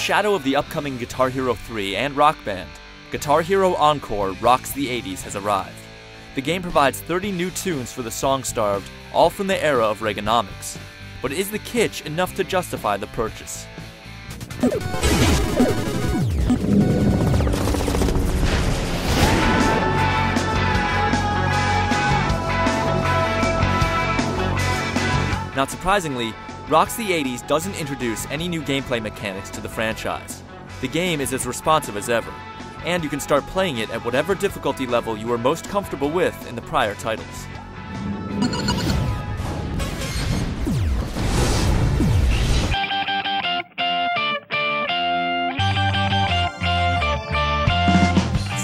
shadow of the upcoming Guitar Hero 3 and Rock Band, Guitar Hero Encore Rocks the 80s has arrived. The game provides 30 new tunes for the song-starved, all from the era of Reaganomics. But is the kitsch enough to justify the purchase? Not surprisingly, Rocks the 80s doesn't introduce any new gameplay mechanics to the franchise. The game is as responsive as ever, and you can start playing it at whatever difficulty level you were most comfortable with in the prior titles.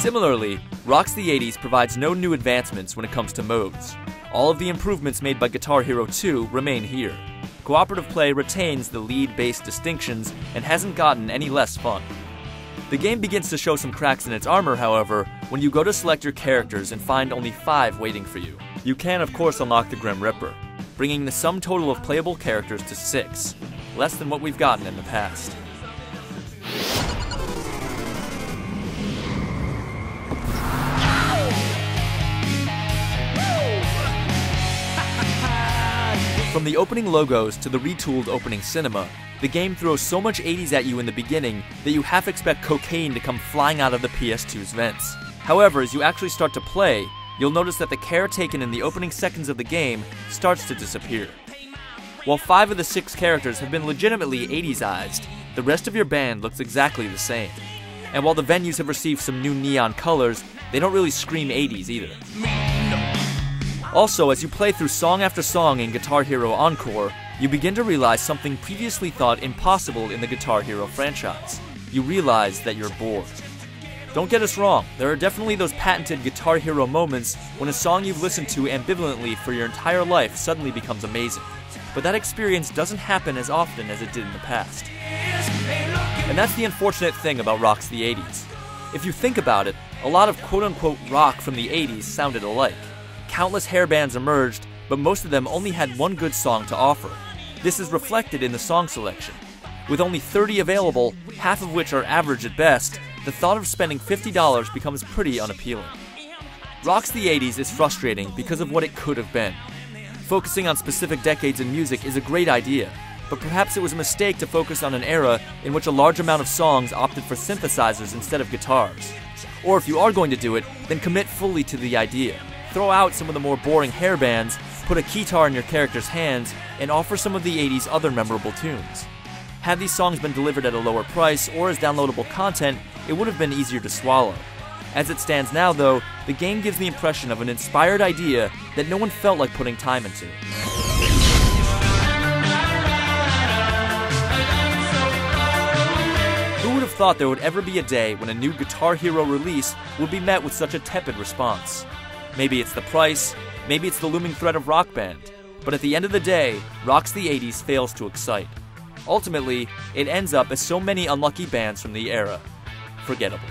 Similarly, Rocks the 80s provides no new advancements when it comes to modes. All of the improvements made by Guitar Hero 2 remain here. Cooperative play retains the lead-based distinctions and hasn't gotten any less fun. The game begins to show some cracks in its armor, however, when you go to select your characters and find only 5 waiting for you. You can, of course, unlock the Grim Reaper, bringing the sum total of playable characters to 6, less than what we've gotten in the past. From the opening logos to the retooled opening cinema, the game throws so much 80s at you in the beginning that you half expect cocaine to come flying out of the PS2's vents. However, as you actually start to play, you'll notice that the care taken in the opening seconds of the game starts to disappear. While 5 of the 6 characters have been legitimately 80s-ized, the rest of your band looks exactly the same. And while the venues have received some new neon colors, they don't really scream 80s either. Also, as you play through song after song in Guitar Hero Encore, you begin to realize something previously thought impossible in the Guitar Hero franchise. You realize that you're bored. Don't get us wrong, there are definitely those patented Guitar Hero moments when a song you've listened to ambivalently for your entire life suddenly becomes amazing. But that experience doesn't happen as often as it did in the past. And that's the unfortunate thing about Rocks the 80s. If you think about it, a lot of quote-unquote rock from the 80s sounded alike. Countless hair bands emerged, but most of them only had one good song to offer. This is reflected in the song selection. With only 30 available, half of which are average at best, the thought of spending $50 becomes pretty unappealing. Rocks the 80s is frustrating because of what it could have been. Focusing on specific decades in music is a great idea, but perhaps it was a mistake to focus on an era in which a large amount of songs opted for synthesizers instead of guitars. Or if you are going to do it, then commit fully to the idea. Throw out some of the more boring hair bands, put a guitar in your character's hands, and offer some of the 80s' other memorable tunes. Had these songs been delivered at a lower price or as downloadable content, it would have been easier to swallow. As it stands now, though, the game gives the impression of an inspired idea that no one felt like putting time into. Who would have thought there would ever be a day when a new Guitar Hero release would be met with such a tepid response? Maybe it's the price, maybe it's the looming threat of Rock Band, but at the end of the day, Rocks the 80s fails to excite. Ultimately, it ends up as so many unlucky bands from the era, forgettable.